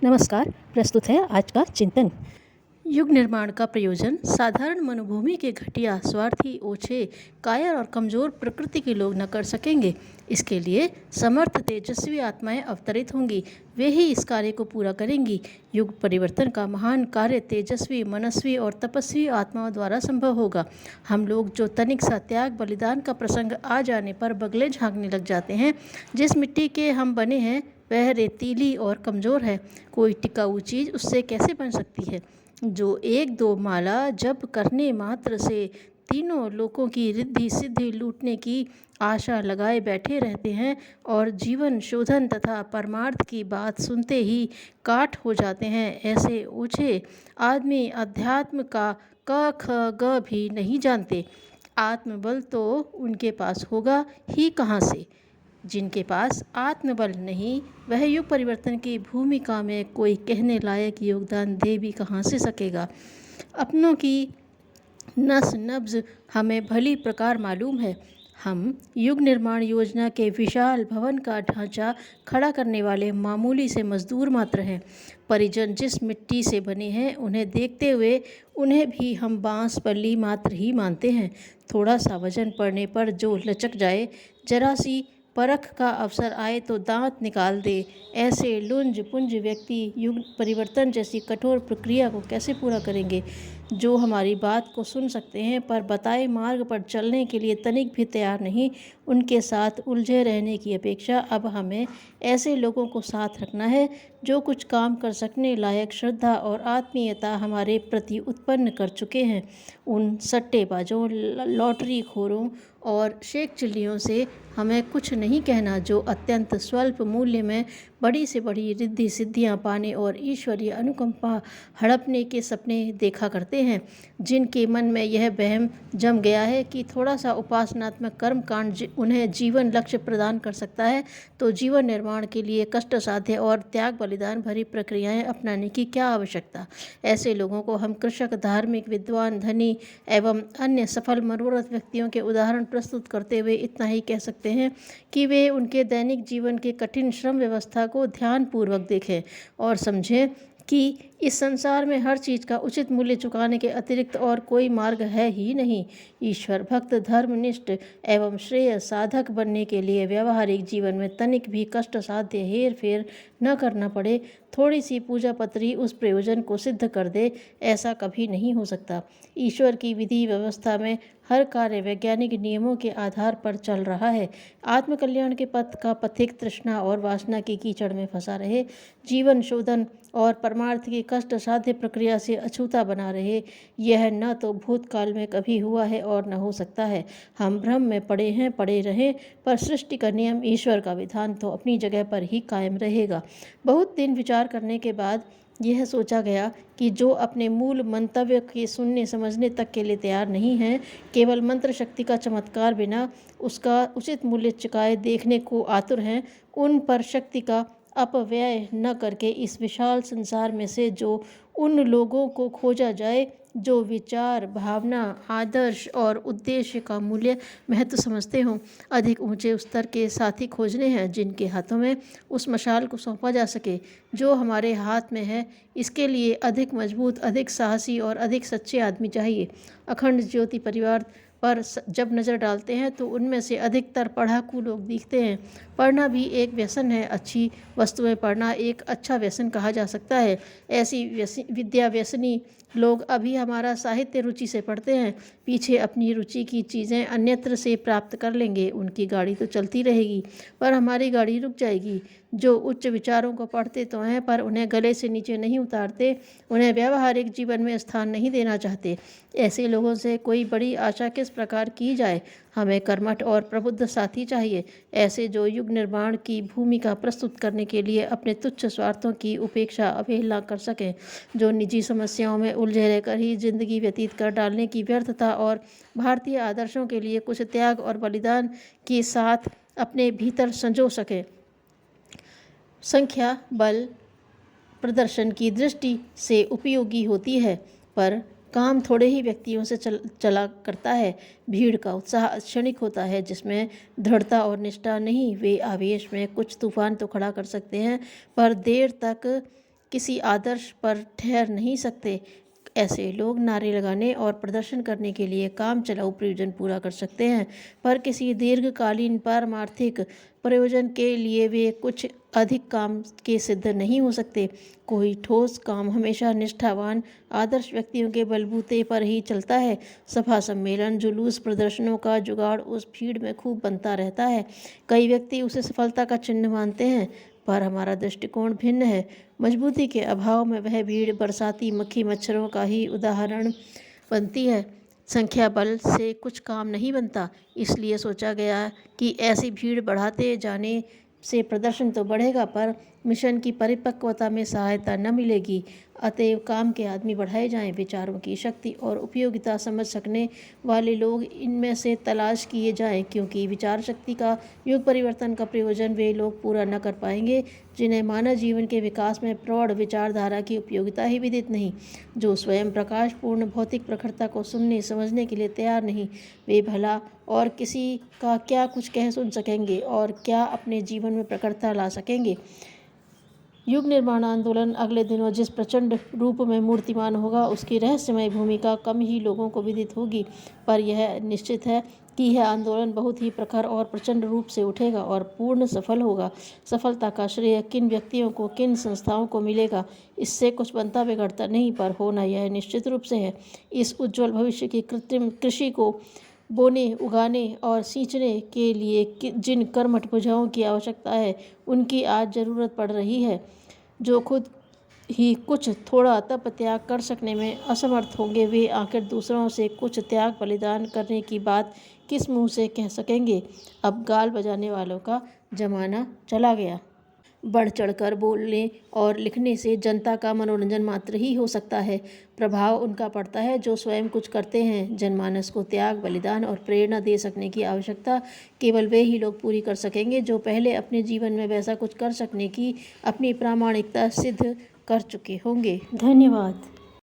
नमस्कार। प्रस्तुत है आज का चिंतन। युग निर्माण का प्रयोजन साधारण मनोभूमि के घटिया, स्वार्थी, ओछे, कायर और कमजोर प्रकृति के लोग न कर सकेंगे। इसके लिए समर्थ तेजस्वी आत्माएं अवतरित होंगी, वे ही इस कार्य को पूरा करेंगी। युग परिवर्तन का महान कार्य तेजस्वी, मनस्वी और तपस्वी आत्माओं द्वारा संभव होगा। हम लोग जो तनिक सा त्याग बलिदान का प्रसंग आ जाने पर बगले झांकने लग जाते हैं। जिस मिट्टी के हम बने हैं वह रेतीली और कमज़ोर है, कोई टिकाऊ चीज़ उससे कैसे बन सकती है। जो एक दो माला जप करने मात्र से तीनों लोकों की रिद्धि सिद्धि लूटने की आशा लगाए बैठे रहते हैं और जीवन शोधन तथा परमार्थ की बात सुनते ही काठ हो जाते हैं, ऐसे ओछे आदमी अध्यात्म का क ख ग भी नहीं जानते। आत्मबल तो उनके पास होगा ही कहाँ से। जिनके पास आत्मबल नहीं, वह युग परिवर्तन की भूमिका में कोई कहने लायक योगदान दे भी कहाँ से सकेगा। अपनों की नस नब्ज हमें भली प्रकार मालूम है। हम युग निर्माण योजना के विशाल भवन का ढांचा खड़ा करने वाले मामूली से मजदूर मात्र हैं। परिजन जिस मिट्टी से बने हैं, उन्हें देखते हुए उन्हें भी हम बांस बल्ली मात्र ही मानते हैं। थोड़ा सा वजन पड़ने पर जो लचक जाए, जरा सी परख का अवसर आए तो दांत निकाल दे, ऐसे लुंज पुंज व्यक्ति युग परिवर्तन जैसी कठोर प्रक्रिया को कैसे पूरा करेंगे। जो हमारी बात को सुन सकते हैं पर बताए मार्ग पर चलने के लिए तनिक भी तैयार नहीं, उनके साथ उलझे रहने की अपेक्षा अब हमें ऐसे लोगों को साथ रखना है जो कुछ काम कर सकने लायक श्रद्धा और आत्मीयता हमारे प्रति उत्पन्न कर चुके हैं। उन सट्टेबाजों, लॉटरी खोरों और शेख चिल्लियों से हमें कुछ नहीं कहना, जो अत्यंत स्वल्प मूल्य में बड़ी से बड़ी रिद्धि सिद्धियां पाने और ईश्वरीय अनुकंपा हड़पने के सपने देखा करते हैं। जिनके मन में यह वहम जम गया है कि थोड़ा सा उपासनात्मक कर्म कांड उन्हें जीवन लक्ष्य प्रदान कर सकता है, तो जीवन निर्माण के लिए कष्ट साध्य और त्याग बलिदान भरी प्रक्रियाएं अपनाने की क्या आवश्यकता। ऐसे लोगों को हम कृषक, धार्मिक, विद्वान, धनी एवं अन्य सफल मनोरथ व्यक्तियों के उदाहरण प्रस्तुत करते हुए इतना ही कह सकते हैं कि वे उनके दैनिक जीवन के कठिन श्रम व्यवस्था को ध्यानपूर्वक देखें और समझें कि इस संसार में हर चीज़ का उचित मूल्य चुकाने के अतिरिक्त और कोई मार्ग है ही नहीं। ईश्वर भक्त, धर्मनिष्ठ एवं श्रेय साधक बनने के लिए व्यावहारिक जीवन में तनिक भी कष्ट साध्य हेर फेर न करना पड़े, थोड़ी सी पूजा पत्री उस प्रयोजन को सिद्ध कर दे, ऐसा कभी नहीं हो सकता। ईश्वर की विधि व्यवस्था में हर कार्य वैज्ञानिक नियमों के आधार पर चल रहा है। आत्मकल्याण के पथ का पथिक तृष्णा और वासना की कीचड़ में फंसा रहे, जीवन शोधन और परमार्थ की कष्ट साध्य प्रक्रिया से अछूता बना रहे, यह न तो भूतकाल में कभी हुआ है और न हो सकता है। हम भ्रम में पड़े हैं, पड़े रहें, पर सृष्टि का नियम, ईश्वर का विधान तो अपनी जगह पर ही कायम रहेगा। बहुत दिन विचार करने के बाद यह सोचा गया कि जो अपने मूल मंतव्य के सुनने समझने तक के लिए तैयार नहीं हैं, केवल मंत्र शक्ति का चमत्कार बिना उसका उचित मूल्य चुकाए देखने को आतुर हैं, उन पर शक्ति का अपव्यय न करके इस विशाल संसार में से जो उन लोगों को खोजा जाए जो विचार, भावना, आदर्श और उद्देश्य का मूल्य महत्व समझते हों, अधिक ऊंचे स्तर के साथी खोजने हैं जिनके हाथों में उस मशाल को सौंपा जा सके जो हमारे हाथ में है। इसके लिए अधिक मजबूत, अधिक साहसी और अधिक सच्चे आदमी चाहिए। अखंड ज्योति परिवार पर जब नज़र डालते हैं तो उनमें से अधिकतर पढ़ाकू लोग दिखते हैं। पढ़ना भी एक व्यसन है, अच्छी वस्तुएं पढ़ना एक अच्छा व्यसन कहा जा सकता है। ऐसी विद्या व्यसनी लोग अभी हमारा साहित्य रुचि से पढ़ते हैं, पीछे अपनी रुचि की चीज़ें अन्यत्र से प्राप्त कर लेंगे। उनकी गाड़ी तो चलती रहेगी पर हमारी गाड़ी रुक जाएगी। जो उच्च विचारों को पढ़ते तो हैं पर उन्हें गले से नीचे नहीं उतारते, उन्हें व्यावहारिक जीवन में स्थान नहीं देना चाहते, ऐसे लोगों से कोई बड़ी आशा किस प्रकार की जाए। हमें कर्मठ और प्रबुद्ध साथी चाहिए, ऐसे जो युग निर्माण की भूमिका प्रस्तुत करने के लिए अपने तुच्छ स्वार्थों की उपेक्षा अवहेलना कर सकें, जो निजी समस्याओं में उलझे रहकर ही जिंदगी व्यतीत कर डालने की व्यर्थता और भारतीय आदर्शों के लिए कुछ त्याग और बलिदान के साथ अपने भीतर संजो सकें। संख्या बल प्रदर्शन की दृष्टि से उपयोगी होती है, पर काम थोड़े ही व्यक्तियों से चला करता है। भीड़ का उत्साह क्षणिक होता है जिसमें दृढ़ता और निष्ठा नहीं। वे आवेश में कुछ तूफान तो खड़ा कर सकते हैं पर देर तक किसी आदर्श पर ठहर नहीं सकते। ऐसे लोग नारे लगाने और प्रदर्शन करने के लिए काम चलाऊ प्रयोजन पूरा कर सकते हैं, पर किसी दीर्घकालीन पारमार्थिक प्रयोजन के लिए वे कुछ अधिक काम के सिद्ध नहीं हो सकते। कोई ठोस काम हमेशा निष्ठावान आदर्श व्यक्तियों के बलबूते पर ही चलता है। सभा सम्मेलन जुलूस प्रदर्शनों का जुगाड़ उस भीड़ में खूब बनता रहता है। कई व्यक्ति उसे सफलता का चिन्ह मानते हैं, पर हमारा दृष्टिकोण भिन्न है। मजबूती के अभाव में वह भीड़ बरसाती मक्खी मच्छरों का ही उदाहरण बनती है। संख्या बल से कुछ काम नहीं बनता, इसलिए सोचा गया कि ऐसी भीड़ बढ़ाते जाने से प्रदर्शन तो बढ़ेगा, पर मिशन की परिपक्वता में सहायता न मिलेगी। अतएव काम के आदमी बढ़ाए जाएं, विचारों की शक्ति और उपयोगिता समझ सकने वाले लोग इनमें से तलाश किए जाएं, क्योंकि विचार शक्ति का युग परिवर्तन का प्रयोजन वे लोग पूरा न कर पाएंगे जिन्हें मानव जीवन के विकास में प्रौढ़ विचारधारा की उपयोगिता ही विदित नहीं, जो स्वयं प्रकाशपूर्ण भौतिक प्रखरता को सुनने समझने के लिए तैयार नहीं। वे भला और किसी का क्या कुछ कह सुन सकेंगे और क्या अपने जीवन में प्रखरता ला सकेंगे। युग निर्माण आंदोलन अगले दिनों जिस प्रचंड रूप में मूर्तिमान होगा, उसकी रहस्यमय भूमिका कम ही लोगों को विदित होगी, पर यह निश्चित है कि यह आंदोलन बहुत ही प्रखर और प्रचंड रूप से उठेगा और पूर्ण सफल होगा। सफलता का श्रेय किन व्यक्तियों को, किन संस्थाओं को मिलेगा, इससे कुछ बनता बिगड़ता नहीं, पर होना यह निश्चित रूप से है। इस उज्ज्वल भविष्य की कृत्रिम कृषि को बोने, उगाने और सींचने के लिए जिन कर्मठ भुजाओं की आवश्यकता है, उनकी आज ज़रूरत पड़ रही है। जो खुद ही कुछ थोड़ा तप त्याग कर सकने में असमर्थ होंगे, वे आखिर दूसरों से कुछ त्याग बलिदान करने की बात किस मुंह से कह सकेंगे। अब गाल बजाने वालों का जमाना चला गया। बढ़ चढ़कर बोलने और लिखने से जनता का मनोरंजन मात्र ही हो सकता है। प्रभाव उनका पड़ता है जो स्वयं कुछ करते हैं। जनमानस को त्याग, बलिदान और प्रेरणा दे सकने की आवश्यकता केवल वे ही लोग पूरी कर सकेंगे जो पहले अपने जीवन में वैसा कुछ कर सकने की अपनी प्रामाणिकता सिद्ध कर चुके होंगे। धन्यवाद।